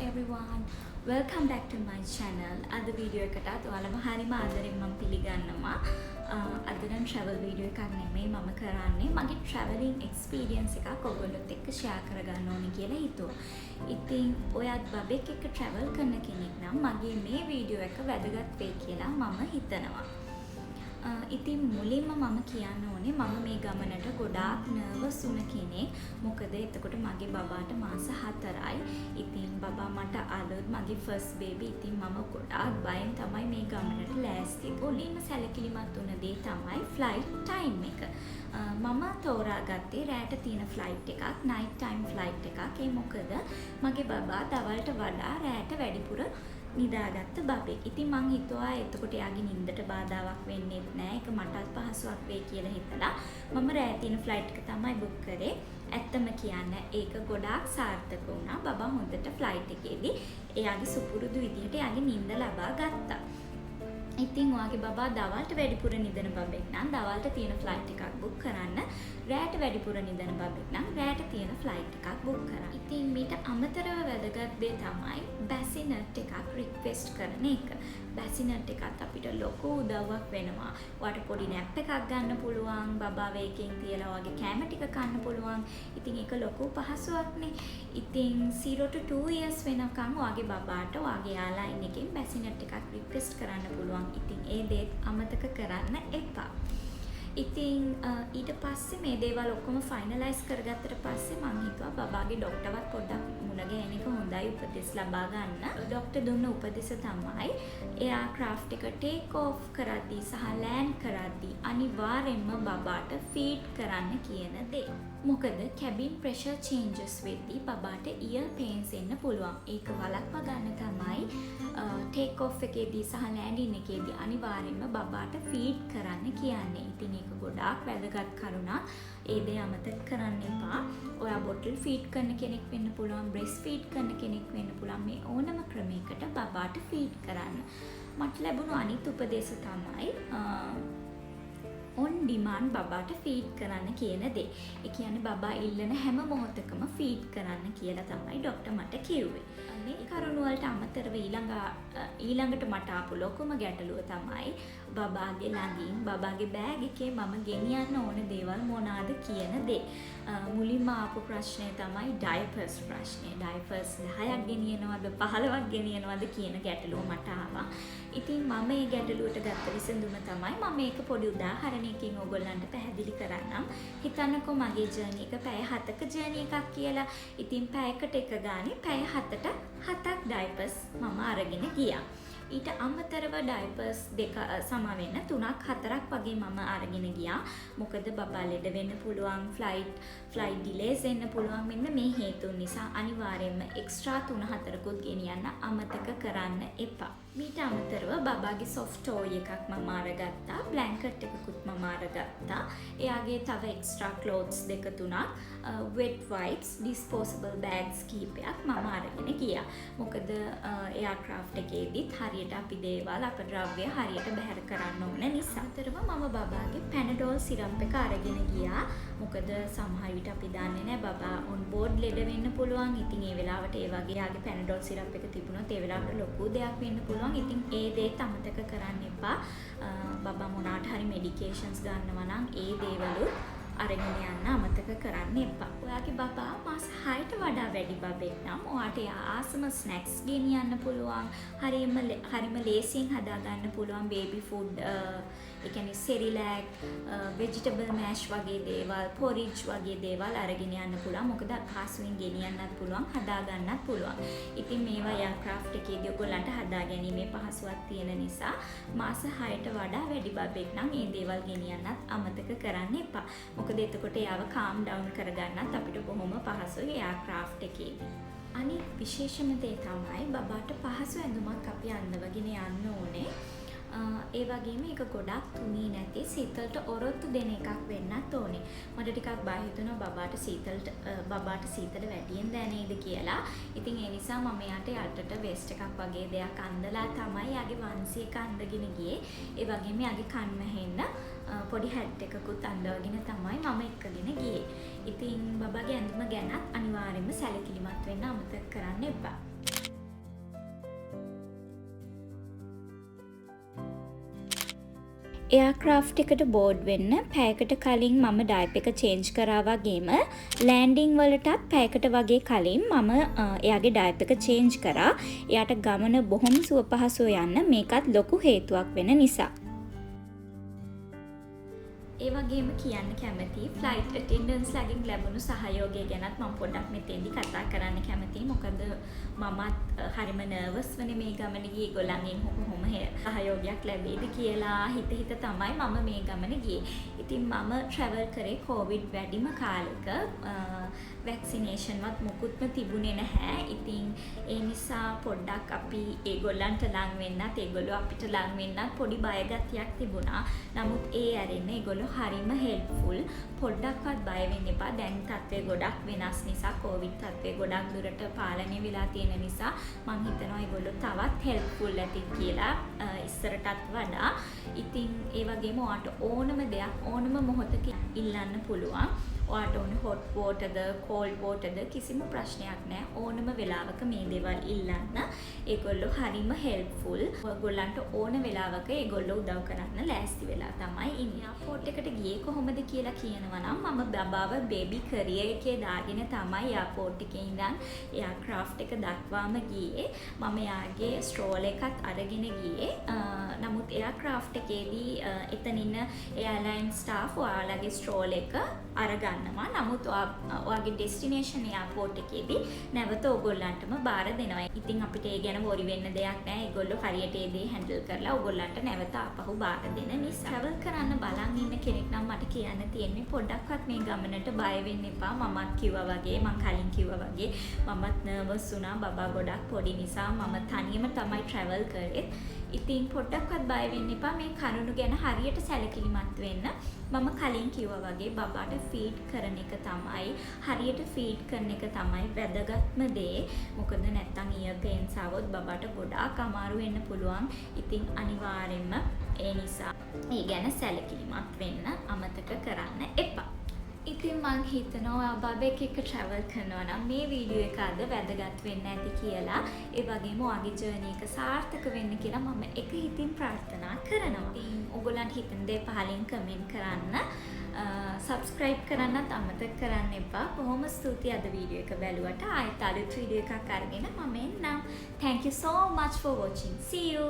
everyone, welcome back to my channel. අද video එකටත් ඔයාලම හරිම ආදරෙන් මම පිළිගන්නවා. අද නම් travel වීඩියෝ එකක් නෙමෙයි මම කරන්නේ. මගේ traveling experience එකක් ඔයගොල්ලොත් එක්ක share කරගන්න ඕනේ කියලා හිතුවා. ඉතින් ඔයත් බබෙක් එක්ක travel කරන කෙනෙක් නම් මගේ මේ වීඩියෝ එක වැදගත් වෙයි කියලා මම හිතනවා. ඉතින් මුලින්ම මම කියන්න ඕනේ මම මේ ගමනට ගොඩාක් නර්වස් වුණ කෙනෙක්. මොකද එතකොට මගේ බබාට මාස 4යි. ඉතින් බබා මට අලුත් මගේ ෆස්ට් බේබි. ඉතින් මම ගොඩාක් බයෙන් තමයි මේ ගමනට ලෑස්ති. මුලින්ම සැලකිලිමත් වුණ දේ තමයි ෆ්ලයිට් ටයිම් එක. මම තෝරාගත්තේ රෑට තියෙන ෆ්ලයිට් එකක්, නයිට් ටයිම් ෆ්ලයිට් එකක්. ඒ මොකද මගේ බබා දවල්ට වඩා රෑට වැඩිපුර නිදාගත්ත බබෙක්. ඉතින් මං හිතුවා එතකොට එයාගේ නිින්දට බාධාවක් වෙන්නේ නැහැ. ඒක මටත් පහසුවක් වෙයි කියලා හිතලා මම රෑ තියෙන ෆ්ලයිට් එක තමයි බුක් කරේ. ඇත්තම කියන්න ඒක ගොඩාක් සාර්ථක වුණා. බබා හොඳට ෆ්ලයිට් එකේදී එයාගේ සුපුරුදු විදිහට එයාගේ නිින්ද ලබා ගත්තා. ඉතින් ඔයාගේ බබා දවල්ට වැඩිපුර නිදන බබෙක් නම් දවල්ට තියෙන ෆ්ලයිට් එකක් බුක් කරන්න. රෑට වැඩිපුර නිදන බබෙක් නම් රෑට තියෙන ෆ්ලයිට් එකක් බුක් කරන්න. ඉතින් මීට අමතරව වැදගත් දේ තමයි බැසිනට් එකක් රික්වෙස්ට් කරන එක. බැසිනට් එකත් අපිට ලොකු උදව්වක් වෙනවා. ඔයාට පොඩි නැප් එකක් ගන්න පුළුවන්. බබා වේකෙන් තියලා ඔයාගේ කැම ටික කන්න පුළුවන්. ඉතින් ඒක ලොකු පහසුවක්නේ. ඉතින් 0 to 2 years වෙනකන් ඔයාගේ බබාට ඔයාගේ යාලයින් එකෙන් බැසිනට් එකක් රික්වෙස්ට් කරන්න පුළුවන්. ඉතින් ඒ දේත් අමතක කරන්න එපා. ඉතින් ඊට පස්සේ මේ දේවල් ඔක්කොම ෆයිනලයිස් කරගත්තට පස්සේ මම හිතුවා බබාගේ ඩොක්ටර්වත් පොඩ්ඩක් මුණ ගැහෙන එක හොඳයි උපදෙස් ලබා ගන්න. ඩොක්ටර් දුන්න උපදෙස තමයි එයා ක්‍රාෆ්ට් එක ටේක් ඔෆ් කරද්දී සහ ලෑන්ඩ් කරද්දී අනිවාර්යෙන්ම බබාට ෆීඩ් කරන්න කියන දේ. මොකද කැබින් ප්‍රෙෂර් චේන්ජස් වෙද්දී බබාට ඉයර් පේන්ස් එන්න පුළුවන්. ඒක වළක්වා ගන්න තමයි ටේක් ඔෆ් එකේදී සහ ලෑන්ඩින් එකේදී අනිවාර්යෙන්ම බබාට ෆීඩ් කරන්න කියන්නේ. ඉතින් ඒක ගොඩාක් වැදගත් කරුණක්. ඒ දේ අමතක කරන්න එපා. ඔයා බොටල් ෆීඩ් කරන කෙනෙක් වෙන්න පුළුවන්, බ්‍රෙස්ට් ෆීඩ් කරන කෙනෙක් වෙන්න පුළුවන්. මේ ඕනම ක්‍රමයකට බබාට ෆීඩ් කරන්න. මට ලැබුණු අනිත් උපදේශ තමයි on demand බබාට ෆීඩ් කරන්න කියන දේ. ඒ කියන්නේ බබා ඉල්ලන හැම මොහොතකම ෆීඩ් කරන්න කියලා තමයි ડોක්ටර් මට කිව්වේ. මේ කරුණ වලට අමතරව ඊළඟට මට ආපු ලොකුම ගැටලුව තමයි බබාගේ ළඟින් බබාගේ බෑග් එකේ මම ගෙනියන්න ඕන දේවල් මොනවාද කියන දේ. මුලින්ම ආපු ප්‍රශ්නය තමයි ඩයපර්ස් ප්‍රශ්නය. ඩයපර්ස් 10ක් ගෙනියනවද 15ක් ගෙනියනවද කියන ගැටලුව මට ආවා. ඉතින් මම මේ ගැටලුවට ගත්ත විසඳුම තමයි මම මේක පොඩි උදාහරණයකින් ඕගොල්ලන්ට පැහැදිලි කරන්නම්. හිතන්නකෝ මගේ ජර්නි එක පැය 7ක ජර්නි එකක් කියලා. ඉතින් පැයකට එක ගානේ පැය 7ට 7ක් ඩයපර්ස් මම අරගෙන ගියා. ඊට අමතරව ඩයපර්ස් දෙක සම වෙන 3ක් 4ක් වගේ මම අරගෙන ගියා. මොකද බබා ලෙඩ වෙන්න පුළුවන්, ෆ්ලයිට් ඩිලේස් එන්න පුළුවන්. මෙන්න මේ හේතුන් නිසා අනිවාර්යයෙන්ම එක්ස්ට්‍රා 3-4කුත් ගෙනියන්න අමතක කරන්න එපා. මීට අමතරව බබාගේ soft toy එකක් මම අරගත්තා. බ්ලැන්කට් එකකුත් මම අරගත්තා. එයාගේ තව එක්ස්ට්‍රා clothes දෙක තුනක්, wet wipes, disposable bags කීපයක් මම අරගෙන ගියා. මොකද එයාක්‍රාෆ්ට් එකේදීත් හරියට අපි දේවල් අපද්‍රව්‍ය හරියට බැහැර කරන්න ඕන නිසා. අතරම මම බබාගේ පැනඩෝල් සිරප් එක අරගෙන ගියා. මොකද සමහර විට අපි දන්නේ නැහැ බබා on board ලෙඩ වෙන්න පුළුවන්. ඉතින් ඒ වෙලාවට ඒ වගේ යාගේ පැනඩෝල් සිරප් එක තිබුණොත් ඒ වෙලාවට ලොකු දෙයක් වෙන්න පුළුවන්. ඉතින් ඒ දේත් අමතක කරන්න එපා. බබා මොනාට හරි මෙඩිකේෂන්ස් ගන්නවා නම් ඒ දේවලුත් අරගෙන යන්න අමතක කරන්න එපා. ඔයාගේ බබා මාස 6ට වඩා වැඩි බබෙක් නම් ඔයාට ආසම ස්නැක්ස් ගෙනියන්න පුළුවන්. හරිම ලේසියෙන් හදාගන්න පුළුවන් බේබි ෆුඩ්. ඒ කියන්නේ සෙරිලැක්, ভেජිටබල් මෑෂ් වගේ දේවල්, පොරිජ් වගේ දේවල් අරගෙන යන්න පුළුවන්. මොකද පහසුවෙන් ගෙනියන්නත් පුළුවන්, හදාගන්නත් පුළුවන්. ඉතින් මේවා එයාක්‍රාෆ්ට් එකේදී ඔයගොල්ලන්ට හදාගැනීමේ පහසුවක් තියෙන නිසා මාස 6ට වඩා වැඩි බබෙක් නම් මේ දේවල් ගෙනියන්නත් අමතක කරන්න එපා. මොකද එතකොට එයාව කාම් ඩවුන් කරගන්නත් අපිට බොහොම පහසුයි එයාක්‍රාෆ්ට් එකේදී. අනිත් විශේෂම දේ තමයි බබාට පහසු ඇඳුමක් අපි අඳවගෙන යන්න ඕනේ. ඒ වගේම ඒක ගොඩක් තුනී නැති සීතලට ඔරොත්තු දෙන එකක් වෙන්නත් ඕනේ. මට ටිකක් බය හිතුණා බබාට සීතල වැඩියෙන් දැනේද කියලා. ඉතින් ඒ නිසා මම යාට යටට වෙස්ට් එකක් වගේ දෙයක් අඳලා තමයි යාගේ වන්සි එක අඳගෙන ගියේ. ඒ වගේම යාගේ කන් මැහෙන්න පොඩි හැට් එකකුත් අඳවගෙන තමයි මම එක්කගෙන ගියේ. ඉතින් බබාගේ ඇඳුම ගැනත් අනිවාර්යයෙන්ම සැලකිලිමත් වෙන්න අමතක කරන්න එපා. එයාක්‍රාෆ්ට් එකට බෝඩ් වෙන්න පැයකට කලින් මම ඩයප් එක චේන්ජ් කරා වගේම ලෑන්ඩින් වලටත් පැයකට වගේ කලින් මම එයාගේ ඩයප් එක චේන්ජ් කරා. එයාට ගමන බොහොම සුවපහසුව යන්න මේකත් ලොකු හේතුවක් වෙන නිසා. ඒ වගේම කියන්න කැමති ෆ්ලයිට් ඇටෙන්ඩන්ට්ස් ලාගෙන් ලැබුණු සහයෝගය ගැනත් මම පොඩ්ඩක් මෙතෙන්දි කතා කරන්න කැමතියි. මොකද මමත් හරිම නර්වස් වනේ මේ ගමන ගියේ. ඒගොල්ලන්ගෙන් කොහොම සහයෝගයක් ලැබෙයිද කියලා හිත තමයි මම මේ ගමන ගියේ. ඉතින් මම ට්‍රැවල් කරේ කොවිඩ් වැඩිම කාලෙක. වැක්සිනේෂන් වත් මුකුත්ම තිබුණේ නැහැ. ඉතින් ඒ නිසා පොඩ්ඩක් අපි ඒගොල්ලන්ට ලං වෙන්නත් ඒගොල්ලෝ අපිට ලං වෙන්නත් පොඩි බයගතියක් තිබුණා. නමුත් ඒ ඇරෙන්න ඒගොල්ලෝ හරිම හෙල්ප්ෆුල්. පොඩ්ඩක්වත් බය වෙන්න එපා. දැන් තත්ත්වය ගොඩක් වෙනස් නිසා කොවිඩ් තත්ත්වය ගොඩක් දුරට පාලනය වෙලා තියෙන නිසා මම හිතනවා ඒගොල්ලෝ තවත් හෙල්ප්ෆුල් ඇති කියලා ඉස්සරටත් වඩා. ඉතින් ඒ වගේම ඔයාට ඕනම දෙයක් ඕනම මොහොතක ඉල්ලන්න පුළුවන්. ඔයාට ඕන හොට් වෝටර්ද කෝල්ඩ් වෝටර්ද කිසිම ප්‍රශ්නයක් නැහැ. ඕනම වෙලාවක මේ දේවල් ඉල්ලන්න. ඒගොල්ලෝ හරිම හෙල්ප්ෆුල්. ඔයගොල්ලන්ට ඕන වෙලාවක ඒගොල්ලෝ උදව් කරන්න ලෑස්ති වෙලා තමයි ඉන්නේ. එයාපෝට් එකට ගියේ කොහොමද කියලා කියනවා නම් මම බබාව බේබි කැරියර් එකේ දාගෙන තමයි එයාපෝට් එකේ ඉඳන් එයාක්‍රාෆ්ට් එක දක්වාම ගියේ. මම එයාගේ ස්ට්‍රෝල් එකත් අරගෙන ගියේ. නමුත් එයාක්‍රාෆ්ට් එකේදී එතන ඉන්න එයාලයින් ස්ටාෆ් ඔයාලගේ ස්ට්‍රෝල් එක අරගන්නවා. නමුත් ඔයාගේ ඩෙස්ටිනේෂන් එයාපෝට් එකේදී නැවත ඕගොල්ලන්ටම බාර දෙනවා. ඉතින් අපිට ඒ ගැන වොරි වෙන්න දෙයක් නැහැ. ඒගොල්ලෝ හරියට ඒ දේ හැන්ඩල් කරලා ඕගොල්ලන්ට නැවත ආපහු බාර දෙන නිසා. ට්‍රැවල් කරන්න බලන් ඉන්න කෙනෙක් නම් මට කියන්න තියෙන්නේ පොඩ්ඩක්වත් මේ ගමනට බය වෙන්න එපා. මමත් කිව්වා වගේ මං කලින් කිව්වා වගේ මමත් නර්වස් වුණා. බබා ගොඩක් පොඩි නිසා මම තනියම තමයි ට්‍රැවල් කරේ. ඉතින් පොඩ්ඩක්වත් බය වෙන්න එපා. මේ කරුණු ගැන හරියට සැලකිලිමත් වෙන්න. මම කලින් කිව්වා වගේ බබාට ෆීඩ් කරන එක තමයි හරියට ෆීඩ් කරන එක තමයි වැදගත්ම දේ. මොකද නැත්තම් ඉයර් පේන්ස් ආවොත් බබාට ගොඩාක් අමාරු වෙන්න පුළුවන්. ඉතින් අනිවාර්යෙන්ම ඒ නිසා ඒ ගැන සැලකිලිමත් වෙන්න අමතක කරන්න එපා. ඉතින් මං හිතනවා බබෙක් එක්ක ට්‍රැවල් කරනවා නම් මේ වීඩියෝ එක අද වැදගත් වෙන්න ඇති කියලා. ඒ වගේම ඔයාගේ ජර්නි එක සාර්ථක වෙන්න කියලා මම එක හිතින් ප්‍රාර්ථනා කරනවා. ඉතින් ඔයගොල්ලන්ට හිතෙන දේ පහලින් කමෙන්ට් කරන්න. සබ්ස්ක්‍රයිබ් කරන්නත් අමතක කරන්න එපා. බොහොම ස්තුතියි අද වීඩියෝ එක බැලුවට. ආයෙත් අලුත් වීඩියෝ එකක් අරගෙන මම එන්නම්. Thank you so much for watching. See you.